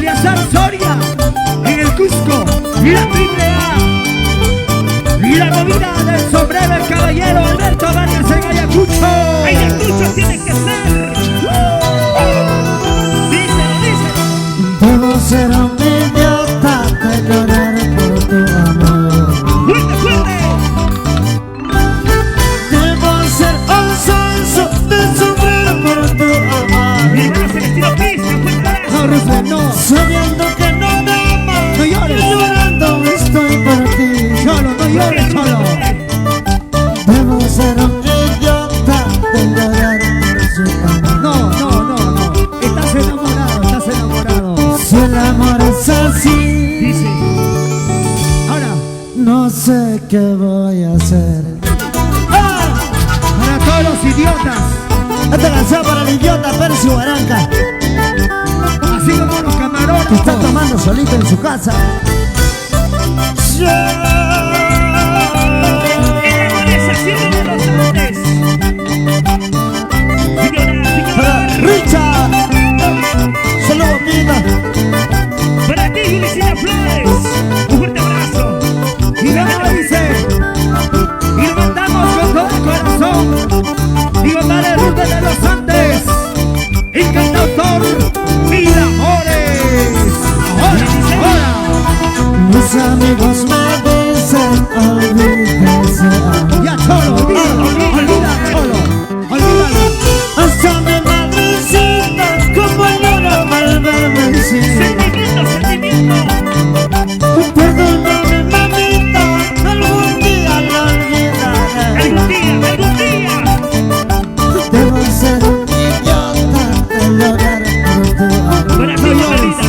Eleazar Soria, en el Cusco, la triple A. La movida del sombrero, el caballero Alberto Vargas en Ayacucho. Ayacucho tiene que ser. Díselo, díselo. Debo ser un idiota de llorar por tu amor. Fuerte, fuerte. Debo ser un sonso de sufrir por tu amor. Mi hermano Celestino Pista, fuerte abrazo. No, Roosevelt, no. Sabiendo que no me amas, No llores. llorando estoy por ti. Cholo, no llores, Cholo. Debo ser un idiota de llorar por su amor. No, no, no, no. Estás enamorado, estás enamorado. Si el amor es así, Dice. Ahora, no sé qué voy a hacer. para todos los idiotas, Esta canción para el idiota Percy Baranca, así como los que está camarógrafos. tomando solito en su casa. El amor es así de los Andes. Para Richard, saludos vida. Para ti, Luisina Flores. Un fuerte abrazo. Y luego dice, y lo mandamos con todo el corazón. Digo, para el Urbe de los Andes, el cantautor Mil Amores. Ahora, Mis amigos me dicen olvídese. ya Cholo, olvídalo, olvídalo, Cholo, olvídalo. Hasta mi madrecita como llora al verme así. Sentimiento, sentimiento. Perdóname mamita, algún día lo olvidaré. Algún día, algún día. Debo ser un idiota de llorar por tu amor. Para ti, Margarita.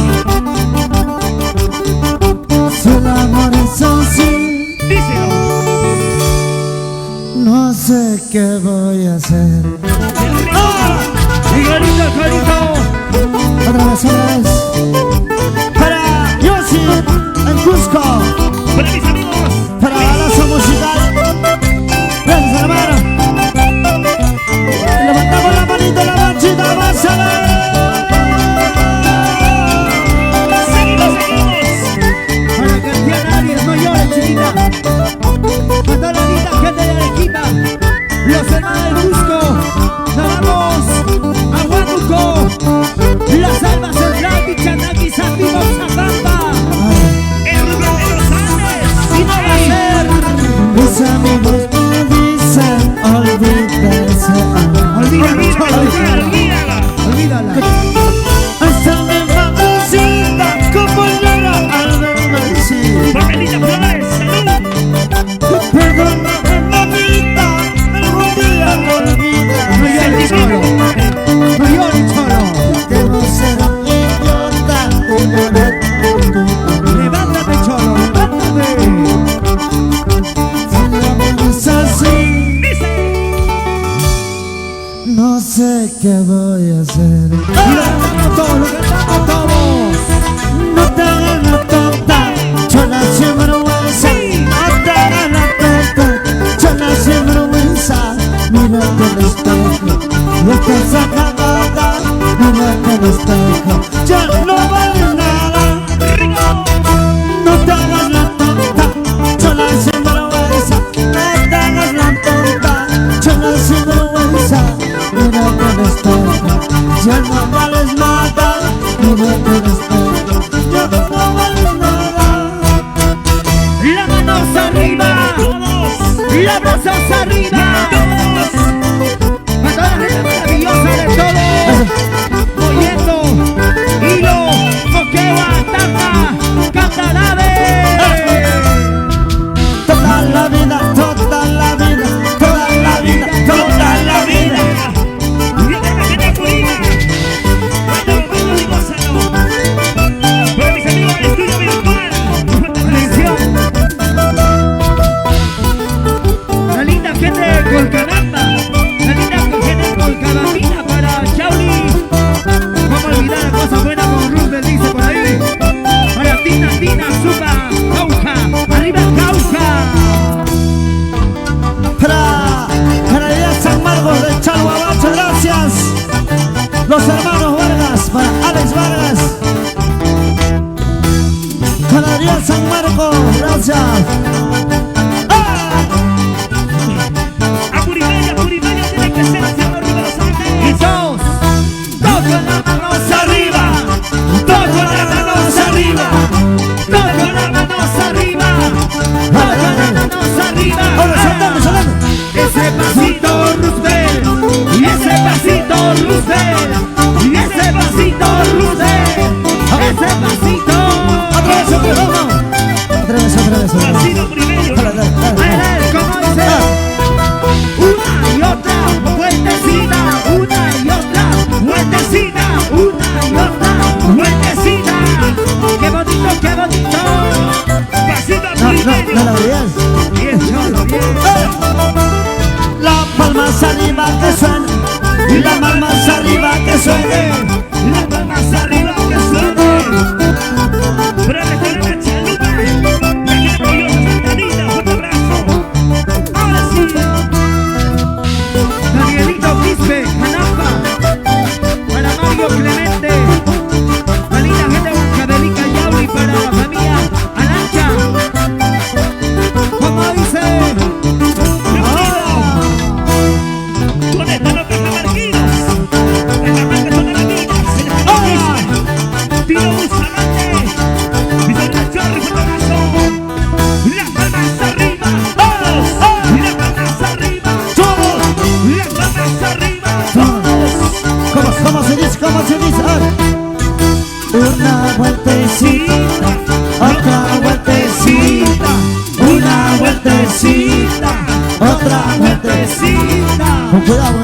Si el amor es así, Díselo. no sé qué voy a hacer. Igualito, igualito. Otra vez. Para Yossi en Cusco, Para mis amigos. para Balazo Musical. Gracias, hermano. Levantamos la manito, la manchita, vas a ver. Seguimos, seguimos. Para Cristian Arias, no llores, chiquita. A toda la linda gente de Arequipa, los hermanos del Cusco, nos vamos a Huánuco, Las Almas Central, Pichanaki, Santiago, Zapamba. El Rubén de los Andes. Y no va a ser. Mis amigos me dicen olvídese. Olvídalo, Cholo, Olvídala, olvídalo. olvídala. Olvídala. Hasta mi mamacita como llora al verme así. Margarita Flores, salud. Perdóname mamita, algún día lo No olvidaré. llores, Cholo. No llores, Cholo. Debo ser un idiota de llorar por tu amor. Levántate, Cholo, levántate. Si el amor es así, Dice. no sé qué voy a hacer. Lo cantamos todos, lo cantamos todos. No te hagas la tonta, chola sin vergüenza. No te hagas la tonta, chola sin vergüenza. Mírate al espejo, no estás acabada. Mírate al espejo, ya no vale nada. No te hagas la tonta, chola sin vergüenza. No te hagas la tonta, chola sin vergüenza. Mírate al espejo, ya no vales nada. Mírate al espejo, ya no vales nada. Las manos arriba, las manos arriba. A toda la gente maravillosa de todo. Oyendo, hilo, moqueo, tapa, cantarabe. Toda la vida, toda la vida, toda la vida, toda la vida. Viene la gente furida. Bueno, bueno, y gózalo. Para mis amigos del estudio virtual. Un fuerte abrazo. Atención. La linda gente gracias. Apurimeño tiene que ser hacia arriba los Y Andes. todos con las manos arriba, todos con las manos arriba, todos con las manos arriba, todos con las manos arriba. Ahora, saltando, saltando. Ese pasito Roosevelt, y ese pasito Roosevelt, y ese pasito Roosevelt, ese pasito. Otra vez, vamos. Otra vez. Pasito Apurimeño. Dale, dale, dale. ¿Cómo dice? Una y otra vueltecita, una y otra vueltecita, una y otra vueltecita. ¡Qué bonito, qué bonito! Pasito No Apurimeño. la veías. Bien, cholo, bien. Las palmas arriba que suene, y las palmas arriba que suene. Las palmas arriba que suene. Para restaurar Chalupa. La gente orgullosa Santanita. Fuerte abrazo. Ahora sí. Danielito Quispe, Janapa, para Mario Clemente, para la gente de Huancavelica Yauli, para la familia Alancha. ¿Cómo dice? ¿Dónde están los cajamarquinos? Cajamarcas son amiguitas. Tiro Bustamante. Vicente Chorri, fuerte abrazo. Las palmas arriba. Todos. Las palmas arriba. Todos. Las palmas arriba. Todos. ¿Cómo se dice? ¿Cómo se dice? Una vueltecita, otra vueltecita, una vueltecita, otra vueltecita. Con cuidado,